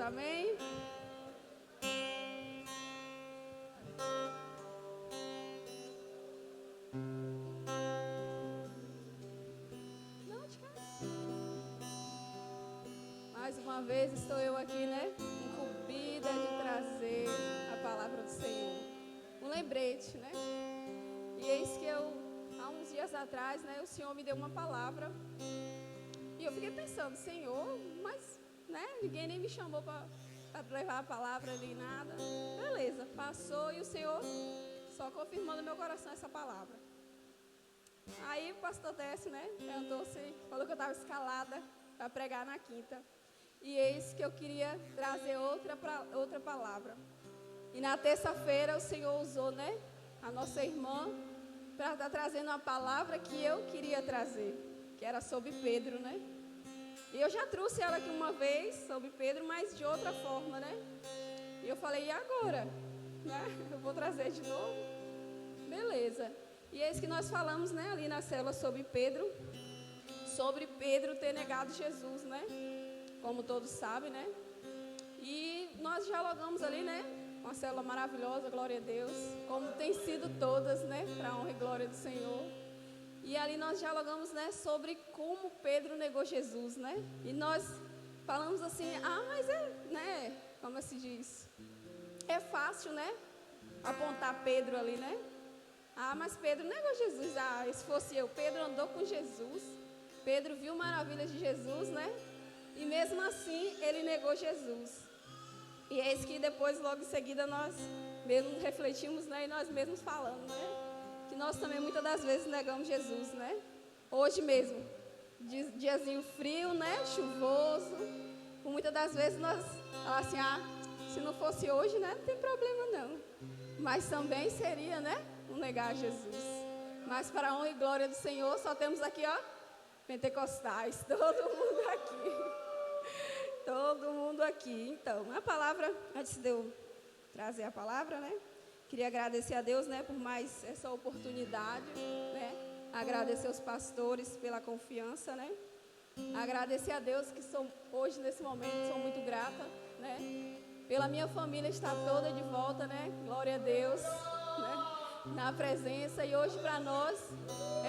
amém? Mais uma vez estou eu aqui, né? Incumbida de trazer a palavra do Senhor. Um lembrete, né? E eis que há uns dias atrás, né? O Senhor me deu uma palavra. E eu fiquei pensando, Senhor, mas, né? Ninguém nem me chamou para levar a palavra ali, nada. Beleza, passou e o Senhor só confirmou no meu coração essa palavra. Aí o pastor Décio, né? Perguntou-se, falou que eu estava escalada para pregar na quinta. E eis que eu queria trazer outra palavra. E na terça-feira o Senhor usou, né? A nossa irmã para estar trazendo uma palavra que eu queria trazer, que era sobre Pedro, né? E eu já trouxe ela aqui uma vez sobre Pedro, mas de outra forma, né? E eu falei, e agora? Né? Eu vou trazer de novo? Beleza. E eis que nós falamos, né, ali na célula sobre Pedro ter negado Jesus, né? Como todos sabem, né? E nós dialogamos ali, né? Uma célula maravilhosa, glória a Deus. Como tem sido todas, né? Para a honra e glória do Senhor. E ali nós dialogamos, né? Sobre como Pedro negou Jesus, né? E nós falamos assim, mas né? Como se diz? É fácil, né? Apontar Pedro ali, né? Mas Pedro negou Jesus. Se fosse eu, Pedro andou com Jesus. Pedro viu maravilhas de Jesus, né? E mesmo assim, ele negou Jesus. E eis que depois, logo em seguida, nós mesmos refletimos, né? E nós mesmos falamos, né? Que nós também, muitas das vezes, negamos Jesus, né? Hoje mesmo, diazinho frio, né? Chuvoso. Muitas das vezes, nós falamos assim, se não fosse hoje, né? Não tem problema, não. Mas também seria, né? Um negar Jesus. Mas para a honra e glória do Senhor, só temos aqui, pentecostais. Todo mundo aqui. Todo mundo aqui. Então, a palavra, antes de eu trazer a palavra, né? Queria agradecer a Deus, né? Por mais essa oportunidade, né? Agradecer os pastores pela confiança, né? Agradecer a Deus que hoje, nesse momento, sou muito grata, né? Pela minha família estar toda de volta, né? Glória a Deus, né? Na presença. E hoje, para nós,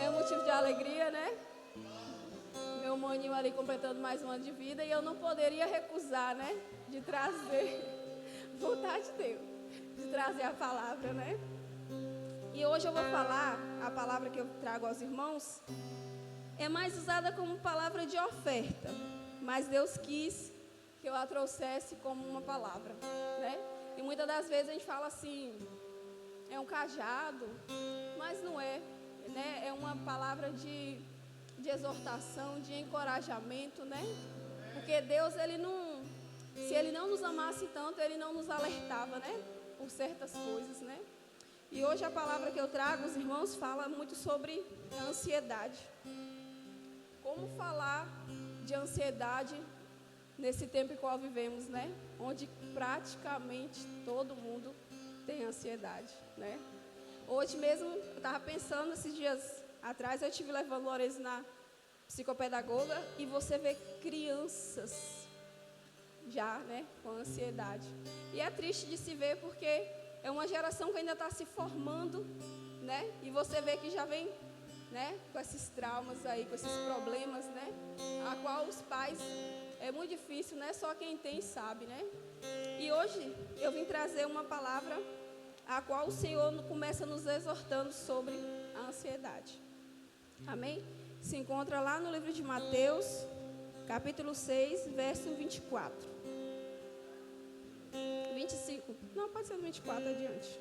é um motivo de alegria, né? Meu maninho ali completando mais um ano de vida e eu não poderia recusar, né, de trazer, vontade de Deus, de trazer a palavra, né? E hoje eu vou falar, a palavra que eu trago aos irmãos, é mais usada como palavra de oferta, mas Deus quis que eu a trouxesse como uma palavra, né? E muitas das vezes a gente fala assim, é um cajado, mas não é, né? É uma palavra de exortação, de encorajamento, né? Porque Deus, se Ele não nos amasse tanto, Ele não nos alertava, né? Por certas coisas, né? E hoje a palavra que eu trago, os irmãos, fala muito sobre a ansiedade. Como falar de ansiedade nesse tempo em qual vivemos, né? Onde praticamente todo mundo tem ansiedade, né? Hoje mesmo, eu estava pensando, esses dias atrás, eu estive levando Lourenço na psicopedagoga e você vê crianças já, né, com ansiedade. E é triste de se ver porque é uma geração que ainda está se formando, né? E você vê que já vem, né, com esses traumas aí, com esses problemas, né? A qual os pais, é muito difícil, né? Só quem tem sabe, né? E hoje eu vim trazer uma palavra a qual o Senhor começa nos exortando sobre a ansiedade. Amém? Se encontra lá no livro de Mateus, capítulo 6, verso 24. 25. Não, pode ser 24 adiante.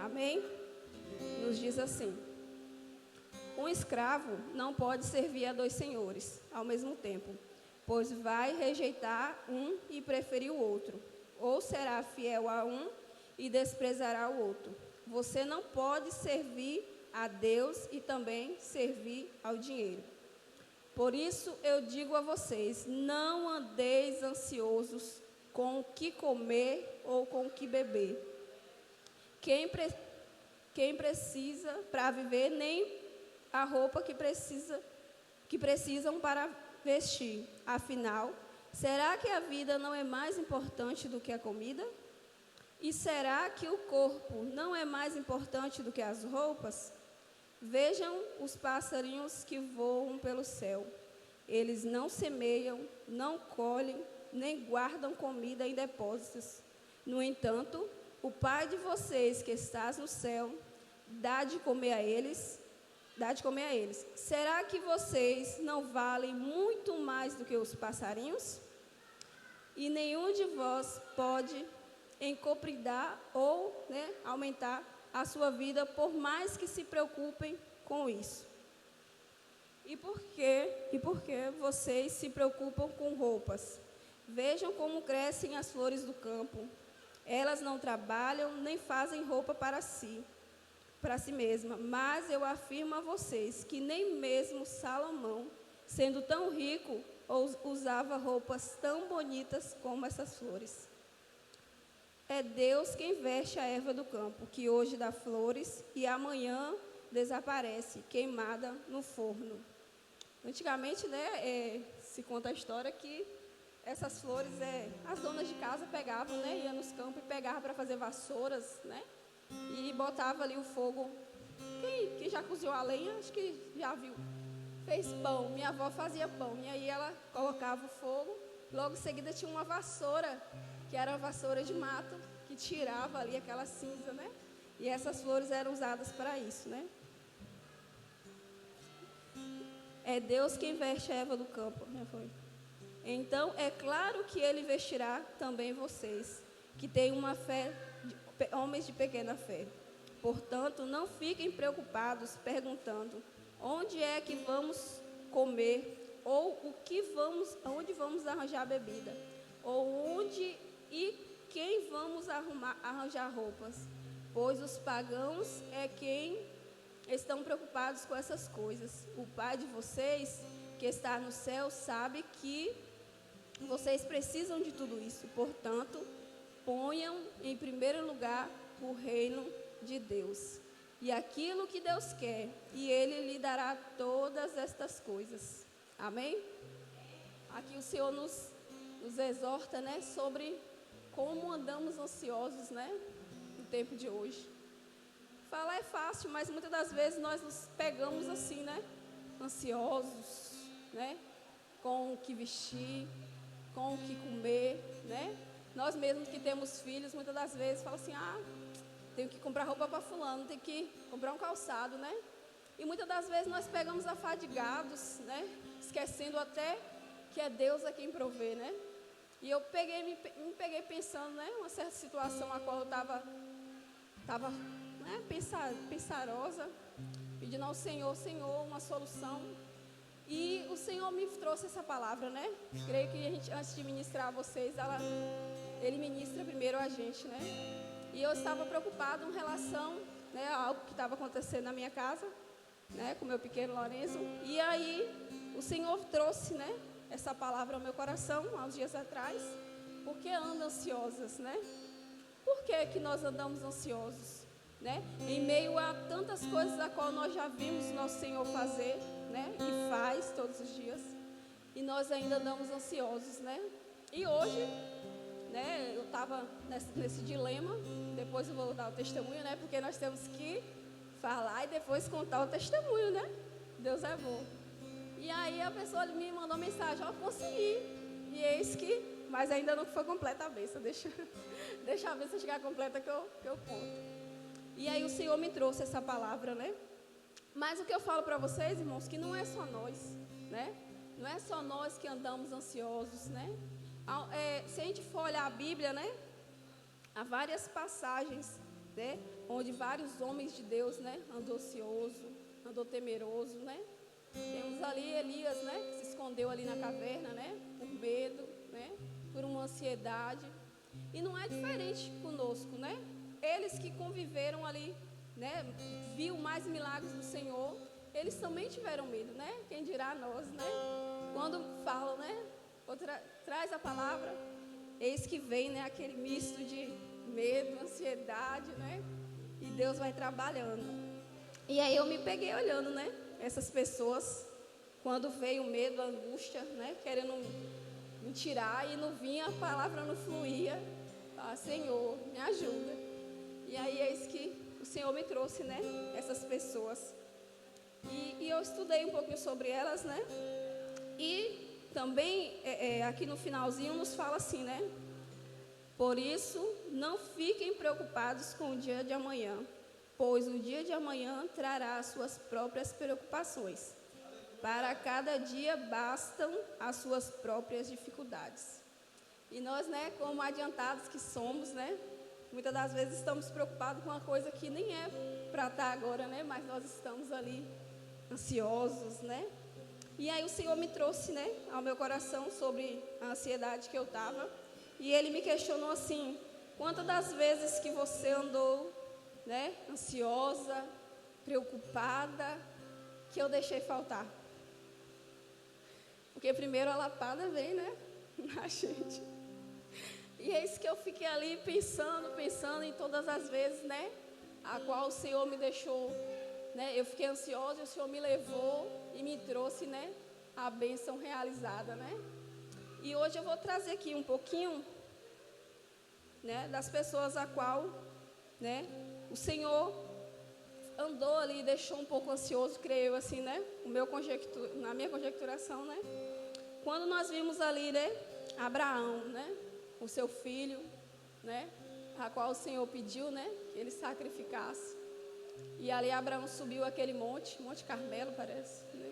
Amém? Nos diz assim: um escravo não pode servir a dois senhores ao mesmo tempo, pois vai rejeitar um e preferir o outro, ou será fiel a um e desprezará o outro. Você não pode servir a Deus e também servir ao dinheiro. Por isso eu digo a vocês, não andeis ansiosos com o que comer ou com o que beber. Quem precisa para viver, nem a roupa que precisam para vestir. Afinal, será que a vida não é mais importante do que a comida? E será que o corpo não é mais importante do que as roupas? Vejam os passarinhos que voam pelo céu. Eles não semeiam, não colhem, nem guardam comida em depósitos. No entanto, o Pai de vocês que estás no céu dá de comer a eles. Será que vocês não valem muito mais do que os passarinhos? E nenhum de vós pode encopridar ou aumentar a sua vida, por mais que se preocupem com isso. E por que vocês se preocupam com roupas? Vejam como crescem as flores do campo. Elas não trabalham nem fazem roupa para si mesma. Mas eu afirmo a vocês que nem mesmo Salomão, sendo tão rico, usava roupas tão bonitas como essas flores. É Deus quem veste a erva do campo, que hoje dá flores e amanhã desaparece, queimada no forno. Antigamente, se conta a história que essas flores, as donas de casa pegavam, iam nos campos e pegavam para fazer vassouras, e botava ali o fogo. Quem já cozinhou a lenha, acho que já viu. Fez pão, minha avó fazia pão, e aí ela colocava o fogo, logo em seguida tinha uma vassoura, que era uma vassoura de mato, que tirava ali aquela cinza, E essas flores eram usadas para isso, É Deus quem veste a erva do campo, Então, é claro que Ele vestirá também vocês, que têm uma fé, homens de pequena fé. Portanto, não fiquem preocupados perguntando: onde é que vamos comer? Ou onde vamos arranjar bebida? Ou onde e quem vamos arranjar roupas? Pois os pagãos é quem estão preocupados com essas coisas. O Pai de vocês, que está no céu, sabe que vocês precisam de tudo isso. Portanto, ponham em primeiro lugar o reino de Deus e aquilo que Deus quer, e Ele lhe dará todas estas coisas. Amém? Aqui o Senhor nos exorta, sobre como andamos ansiosos, no tempo de hoje. Falar é fácil, mas muitas das vezes nós nos pegamos assim, ansiosos, com o que vestir, com o que comer, Nós mesmos que temos filhos, muitas das vezes falamos assim: tenho que comprar roupa para fulano, tenho que comprar um calçado, E muitas das vezes nós pegamos afadigados, esquecendo até que é Deus a quem provê, E eu me peguei pensando, uma certa situação a qual eu estava pensarosa, pedindo ao Senhor, uma solução. E o Senhor me trouxe essa palavra, Creio que antes de ministrar a vocês, Ele ministra primeiro a gente, E eu estava preocupada em relação, a algo que estava acontecendo na minha casa, com meu pequeno Lorenzo. E aí o Senhor trouxe, essa palavra ao meu coração, há uns dias atrás. Por que andam ansiosas, Por que nós andamos ansiosos, Em meio a tantas coisas a qual nós já vimos nosso Senhor fazer, E faz todos os dias, e nós ainda andamos ansiosos, E hoje, eu estava nesse dilema. Depois eu vou dar o testemunho, porque nós temos que falar e depois contar o testemunho, Deus é bom. E aí a pessoa me mandou mensagem: consegui. E eis que, mas ainda não foi completa a bênção. Deixa a bênção chegar completa que eu conto. E aí o Senhor me trouxe essa palavra, Mas o que eu falo para vocês, irmãos, que não é só nós, Não é só nós que andamos ansiosos, Se a gente for olhar a Bíblia, há várias passagens, onde vários homens de Deus, andou ansioso, andou temeroso, Temos ali Elias, que se escondeu ali na caverna, por medo, por uma ansiedade. E não é diferente conosco, Eles que conviveram ali, viu mais milagres do Senhor, eles também tiveram medo, Quem dirá nós, Quando falam, traz a palavra, eis que vem, né, aquele misto de medo, ansiedade, né? E Deus vai trabalhando. E aí eu me peguei olhando, né, essas pessoas, quando veio o medo, a angústia, né, querendo me tirar e não vinha, a palavra não fluía. Ah, Senhor, me ajuda. E aí eis que o Senhor me trouxe, né, essas pessoas. E eu estudei um pouquinho sobre elas, né? E também, aqui no finalzinho, nos fala assim, né? Por isso, não fiquem preocupados com o dia de amanhã, pois o dia de amanhã trará as suas próprias preocupações. Para cada dia bastam as suas próprias dificuldades. E nós, né, como adiantados que somos, né? Muitas das vezes estamos preocupados com uma coisa que nem é para estar agora, né? Mas nós estamos ali ansiosos, né? E aí o Senhor me trouxe, né, ao meu coração sobre a ansiedade que eu estava. E Ele me questionou assim: quantas das vezes que você andou, né, ansiosa, preocupada, que eu deixei faltar? Porque primeiro a lapada vem, né, na gente. E é isso que eu fiquei ali pensando em todas as vezes, né, a qual o Senhor me deixou, né, eu fiquei ansiosa e o Senhor me levou e me trouxe, né, a bênção realizada, né. E hoje eu vou trazer aqui um pouquinho, né, das pessoas a qual, né, o Senhor andou ali e deixou um pouco ansioso, creio eu assim, né, na minha conjecturação, né. Quando nós vimos ali, né, Abraão, né, o seu filho, né, a qual o Senhor pediu, né, que ele sacrificasse. E ali Abraão subiu aquele Monte Carmelo, parece, né?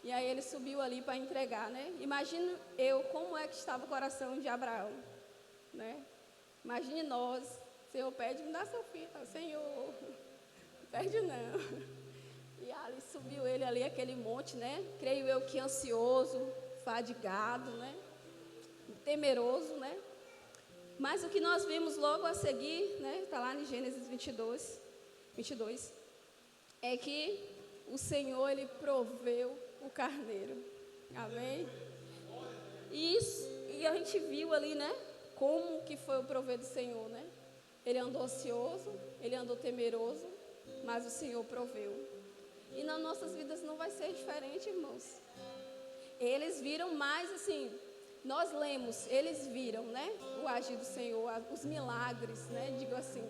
E aí ele subiu ali para entregar, né? Imagino eu como é que estava o coração de Abraão, né? Imagine nós, Senhor pede, me dá seu filho, Senhor, pede não. E ali subiu ele ali aquele monte, né? Creio eu que ansioso, fadigado, né? Temeroso, né? Mas o que nós vimos logo a seguir, né? Está lá em Gênesis 22, é que o Senhor, Ele proveu o carneiro. Amém? E a gente viu ali, né? Como que foi o prover do Senhor, né? Ele andou ansioso, ele andou temeroso, mas o Senhor proveu. E nas nossas vidas não vai ser diferente, irmãos. Eles viram mais assim, nós lemos, eles viram, né? O agir do Senhor, os milagres, né? Digo assim.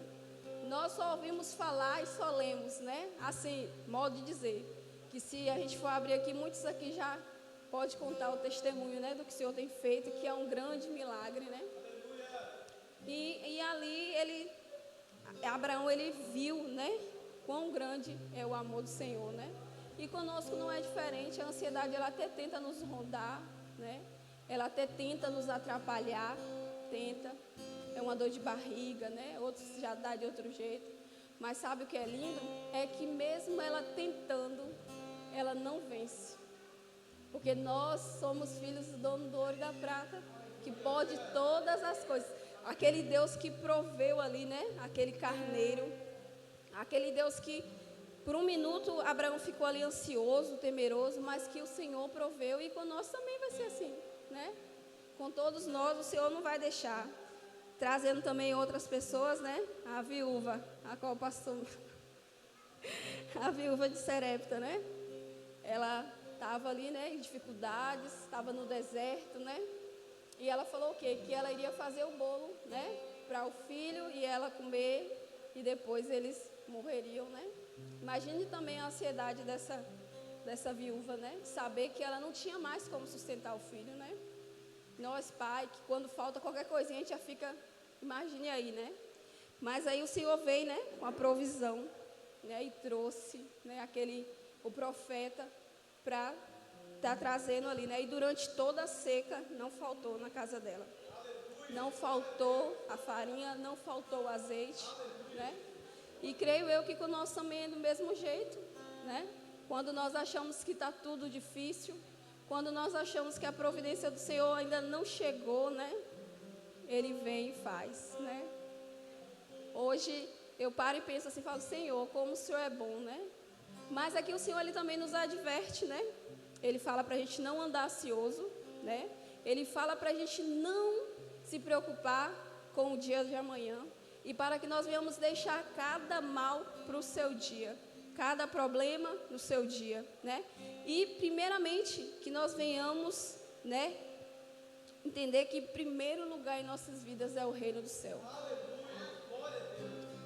Nós só ouvimos falar e só lemos, né? Assim, modo de dizer, que se a gente for abrir aqui, muitos aqui já pode contar o testemunho, né, do que o Senhor tem feito, que é um grande milagre, né? E ali Abraão, ele viu, né, quão grande é o amor do Senhor, né? E conosco não é diferente. A ansiedade, ela até tenta nos rondar, né? Ela até tenta nos atrapalhar, é uma dor de barriga, né? Outros já dá de outro jeito. Mas sabe o que é lindo? É que mesmo ela tentando, ela não vence. Porque nós somos filhos do dono do ouro e da prata, que pode todas as coisas. Aquele Deus que proveu ali, né? Aquele carneiro. Aquele Deus que, por um minuto, Abraão ficou ali ansioso, temeroso, mas que o Senhor proveu. E com nós também vai ser assim, né? Com todos nós, o Senhor não vai deixar. Trazendo também outras pessoas, né? A viúva, a qual passou. A viúva de Serepta, né? Ela estava ali, né? Em dificuldades, estava no deserto, né? E ela falou o quê? Que ela iria fazer o bolo, né? Para o filho e ela comer. E depois eles morreriam, né? Imagine também a ansiedade dessa viúva, né? Saber que ela não tinha mais como sustentar o filho, né? Nós, pai, que quando falta qualquer coisinha, a gente já fica, imagine aí, né? Mas aí o Senhor veio, né, com a provisão, né, e trouxe, né, o profeta para estar trazendo ali, né? E durante toda a seca, não faltou na casa dela. Não faltou a farinha, não faltou o azeite, né? E creio eu que com nós também é do mesmo jeito, né? Quando nós achamos que está tudo difícil, quando nós achamos que a providência do Senhor ainda não chegou, né? Ele vem e faz, né? Hoje eu paro e penso assim, falo, Senhor, como o Senhor é bom, né? Mas aqui o Senhor, Ele também nos adverte, né? Ele fala para a gente não andar ansioso, né? Ele fala para a gente não se preocupar com o dia de amanhã e para que nós venhamos deixar cada mal para o seu dia, cada problema no seu dia, né? E primeiramente que nós venhamos, né, entender que primeiro lugar em nossas vidas é o reino do céu.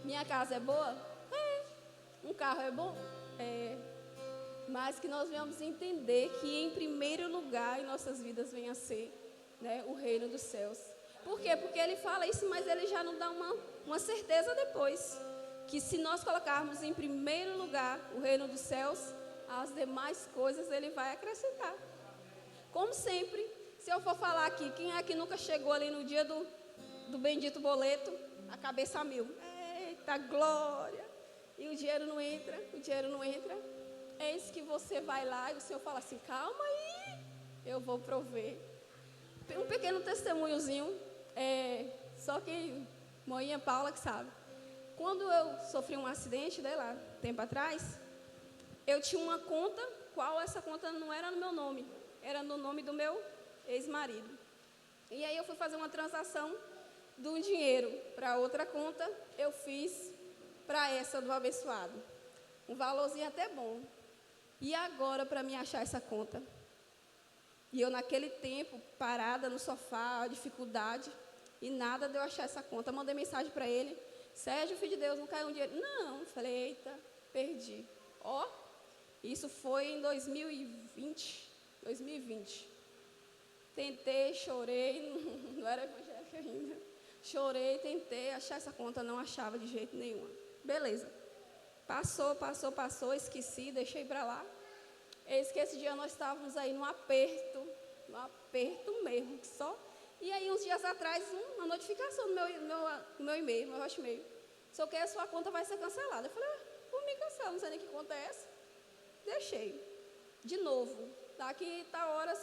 Minha casa é boa? É. Um carro é bom? É. Mas que nós venhamos entender que em primeiro lugar em nossas vidas venha a ser, né, o reino dos céus. Por quê? Porque ele fala isso, mas ele já nos dá uma certeza depois. Que se nós colocarmos em primeiro lugar o reino dos céus, as demais coisas ele vai acrescentar. Como sempre, se eu for falar aqui, quem é que nunca chegou ali no dia do bendito boleto, a cabeça a mil? Eita glória! E o dinheiro não entra, Eis que você vai lá e o Senhor fala assim, calma aí, eu vou prover. Um pequeno testemunhozinho, só que Moinha Paula que sabe. Quando eu sofri um acidente, lá, tempo atrás, eu tinha uma conta, qual essa conta não era no meu nome, era no nome do meu ex-marido. E aí eu fui fazer uma transação do dinheiro para outra conta, eu fiz para essa do abençoado. Um valorzinho até bom. E agora para mim achar essa conta? E eu naquele tempo, parada no sofá, a dificuldade, e nada de eu achar essa conta. Mandei mensagem para ele, Sérgio, filho de Deus, não caiu um dinheiro? Não, falei, eita, perdi. Isso foi em 2020. Tentei, chorei, não era evangélica ainda. Chorei, tentei achar essa conta, não achava de jeito nenhum. Beleza. Passou, esqueci, deixei para lá. Eis que esse dia nós estávamos aí num aperto mesmo, que só. E aí, uns dias atrás, uma notificação no meu e-mail, meu hotmail. Só que a sua conta vai ser cancelada. Eu falei, por mim cancela, não sei nem que conta é essa. Deixei. De novo, daqui tá hora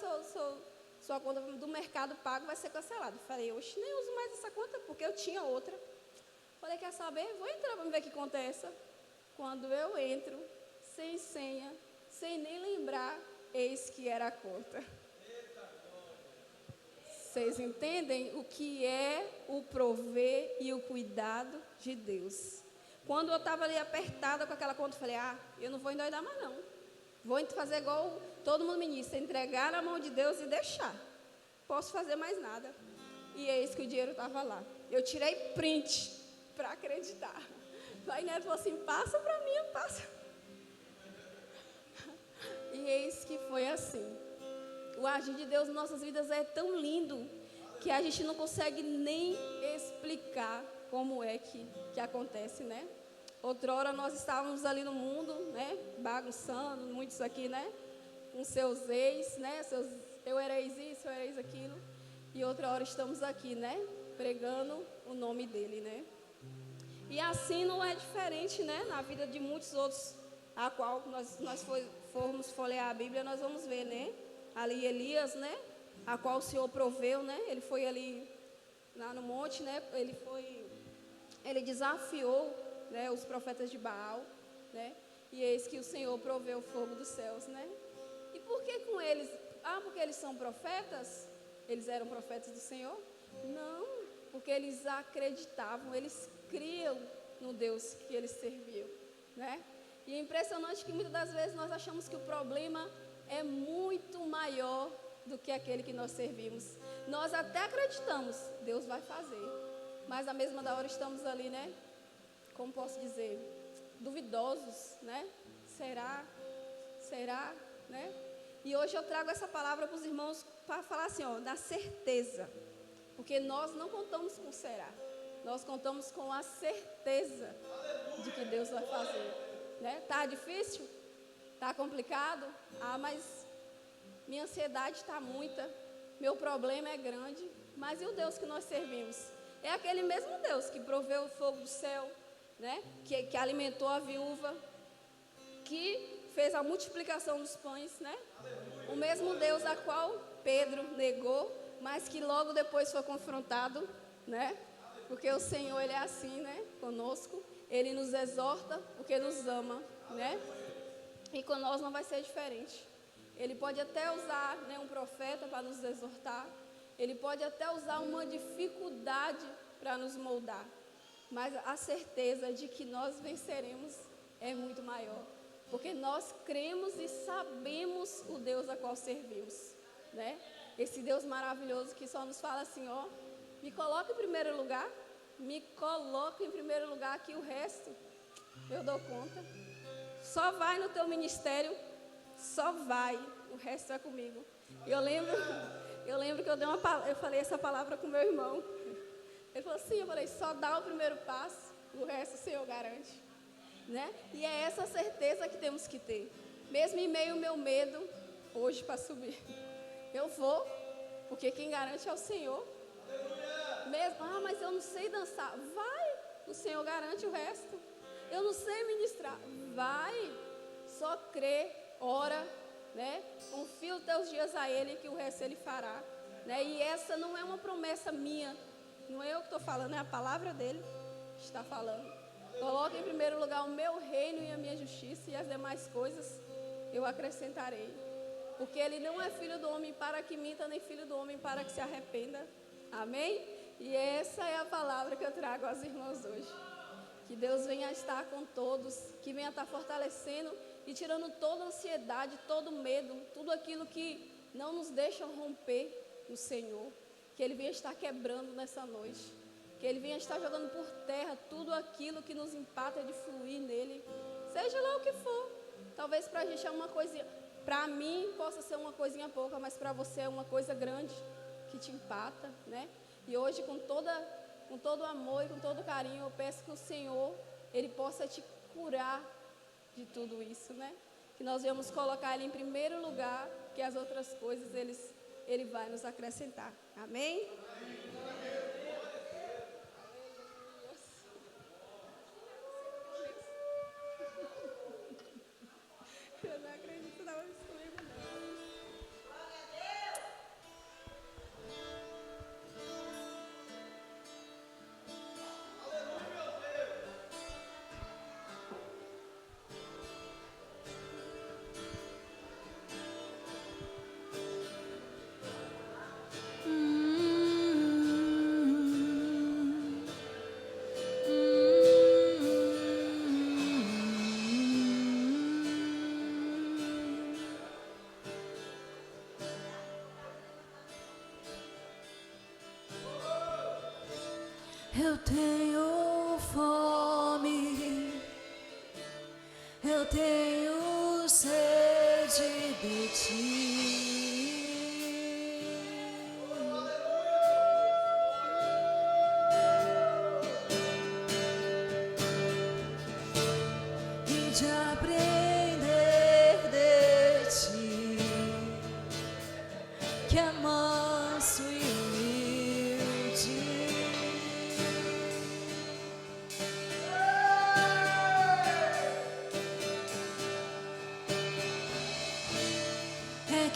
sua conta do Mercado Pago vai ser cancelada. Eu falei, oxe, nem uso mais essa conta, porque eu tinha outra. Falei, quer saber? Vou entrar para ver que conta é essa. Quando eu entro, sem senha, sem nem lembrar, eis que era a conta. Vocês entendem o que é o prover e o cuidado de Deus? Quando eu estava ali apertada com aquela conta, eu falei, eu não vou endoidar mais não. Vou fazer igual todo mundo ministra, entregar na mão de Deus e deixar. Posso fazer mais nada. E eis que o dinheiro estava lá. Eu tirei print para acreditar. Aí Neto falou assim, passa para mim, passa. E eis que foi assim. O agir de Deus em nossas vidas é tão lindo que a gente não consegue nem explicar como é que acontece, né? Outrora nós estávamos ali no mundo, né? Bagunçando, muitos aqui, né? Com seus ex, né? Eu era ex isso, eu era ex aquilo. E outra hora estamos aqui, né? Pregando o nome dele, né? E assim não é diferente, né? Na vida de muitos outros, a qual nós formos folhear a Bíblia, nós vamos ver, né? Ali Elias, né? A qual o Senhor proveu, né? Ele foi ali lá no monte, né? Ele desafiou, né, os profetas de Baal, né? E eis que o Senhor proveu o fogo dos céus, né? E por que com eles? Porque eles são profetas? Eles eram profetas do Senhor? Não, porque eles acreditavam, eles criam no Deus que eles serviam, né? E é impressionante que muitas das vezes nós achamos que o problema é muito maior do que aquele que nós servimos. Nós até acreditamos, Deus vai fazer, mas a mesma da hora estamos ali, né? Como posso dizer? Duvidosos, né? Será, né? E hoje eu trago essa palavra para os irmãos para falar assim, da certeza. Porque nós não contamos com será. Nós contamos com a certeza de que Deus vai fazer, né? Tá difícil? Tá complicado? Mas minha ansiedade está muita, meu problema é grande, mas e o Deus que nós servimos? É aquele mesmo Deus que proveu o fogo do céu, né? Que alimentou a viúva, que fez a multiplicação dos pães, né? O mesmo Deus a qual Pedro negou, mas que logo depois foi confrontado, né? Porque o Senhor, Ele é assim, né? Conosco, Ele nos exorta porque nos ama, né? E com nós não vai ser diferente. Ele pode até usar, né, um profeta para nos exortar. Ele pode até usar uma dificuldade para nos moldar, mas a certeza de que nós venceremos é muito maior, porque nós cremos e sabemos o Deus a qual servimos, né? Esse Deus maravilhoso que só nos fala assim, ó, me coloca em primeiro lugar, me coloca em primeiro lugar, que o resto eu dou conta. Só vai no teu ministério, só vai, o resto é comigo. Eu lembro que eu falei essa palavra com meu irmão. Ele falou assim, eu falei, só dá o primeiro passo, o resto o Senhor garante, né? E é essa certeza que temos que ter. Mesmo em meio ao meu medo, hoje para subir, eu vou, porque quem garante é o Senhor. Mesmo, mas eu não sei dançar, vai, o Senhor garante o resto. Eu não sei ministrar, vai, só crê, ora, né? Confia os teus dias a Ele, que o resto Ele fará, né? E essa não é uma promessa minha, não é eu que estou falando, é a palavra dele que está falando. Coloque em primeiro lugar o meu reino e a minha justiça, e as demais coisas eu acrescentarei. Porque Ele não é filho do homem para que minta, nem filho do homem para que se arrependa. Amém? E essa é a palavra que eu trago aos irmãos hoje. Que Deus venha estar com todos, que venha estar fortalecendo e tirando toda a ansiedade, todo o medo, tudo aquilo que não nos deixa romper no Senhor. Que Ele venha estar quebrando nessa noite. Que Ele venha estar jogando por terra tudo aquilo que nos empata de fluir nele. Seja lá o que for. Talvez para a gente é uma coisinha, para mim possa ser uma coisinha pouca, mas para você é uma coisa grande que te empata, né? E hoje com todo o amor e com todo o carinho, eu peço que o Senhor, Ele possa te curar de tudo isso, né? Que nós venhamos colocar Ele em primeiro lugar, que as outras coisas Ele vai nos acrescentar. Amém? Eu não acredito que estava isso comigo, não. Eu tenho fome, eu tenho sede de ti. E de aprender de ti, que é manso e humilde.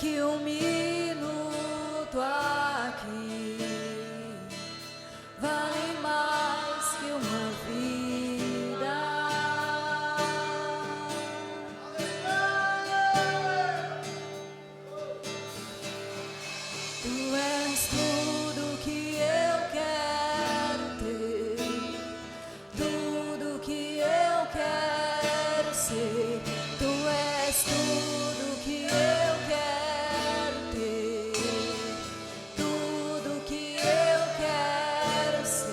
Que um minuto aqui vale mais que uma vida. Tu és tudo que eu quero ter, tudo que eu quero ser. Tu és tudo que eu quero ter, tudo que eu quero ser.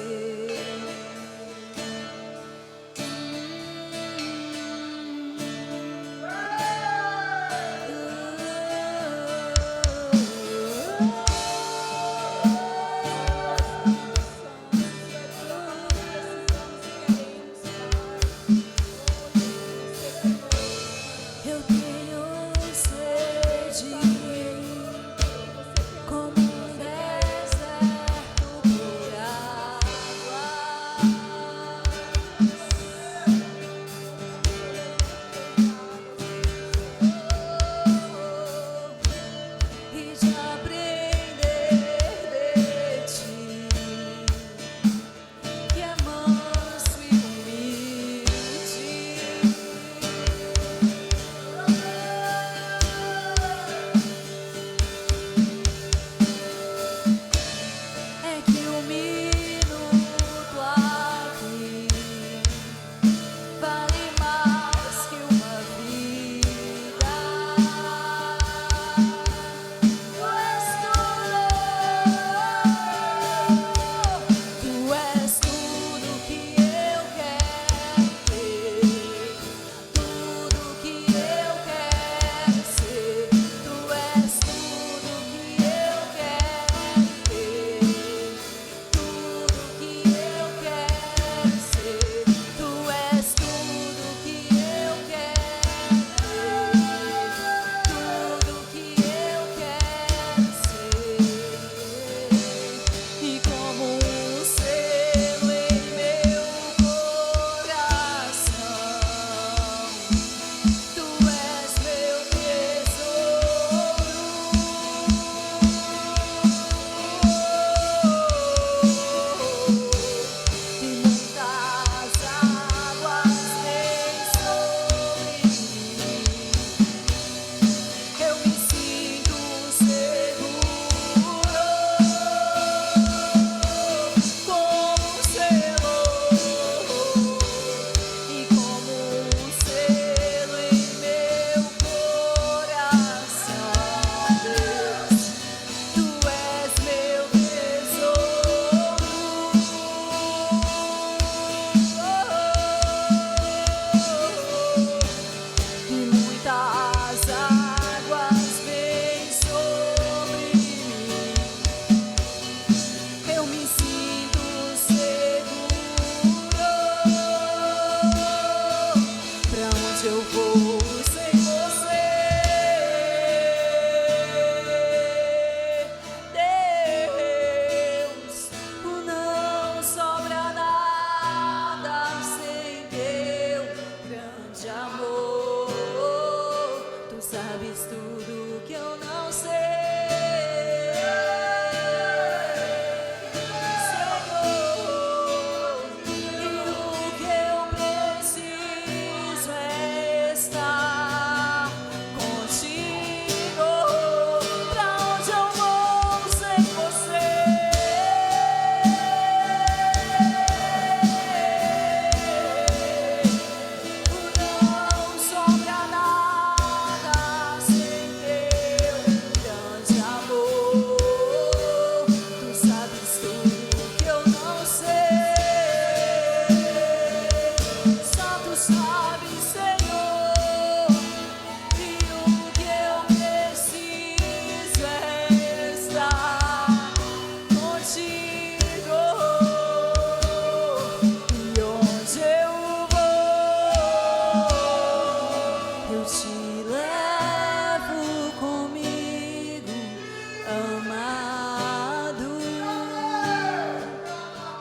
amado,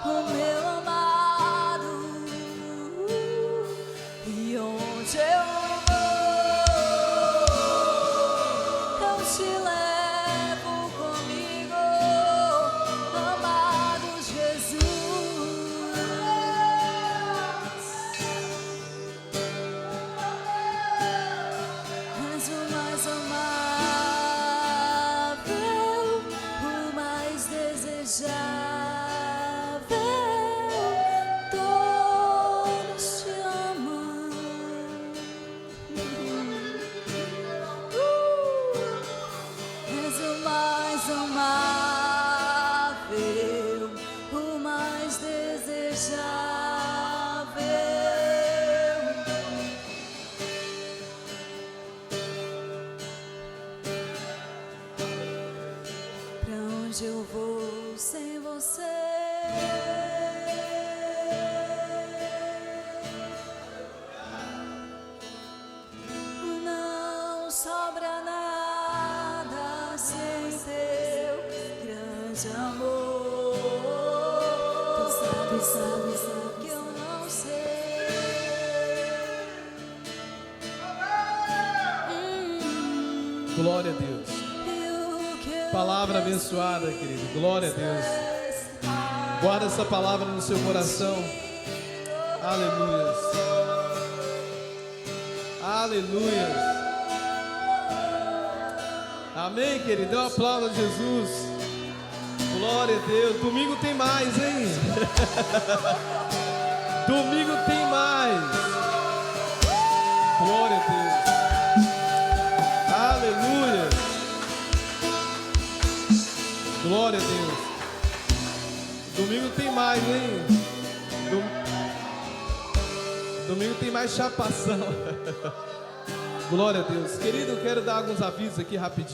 o meu amado. E onde eu vou, eu te levo comigo, amado Jesus. És o mais amável, o mais desejável. Todos te amam. És o mais amável, o mais desejável. Pra onde eu vou sem você? Não sobra nada sem teu grande amor. Tu sabe que eu não sei. Glória a Deus. Palavra abençoada, querido. Glória a Deus. Guarda essa palavra no seu coração. Aleluia. Aleluia. Amém, querido. Dê um aplauso a Jesus. Glória a Deus. Domingo tem mais, hein? Domingo tem mais. Glória a Deus. Aleluia. Glória a Deus. Domingo tem mais, hein? Domingo tem mais chapação. Glória a Deus. Querido, eu quero dar alguns avisos aqui rapidinho.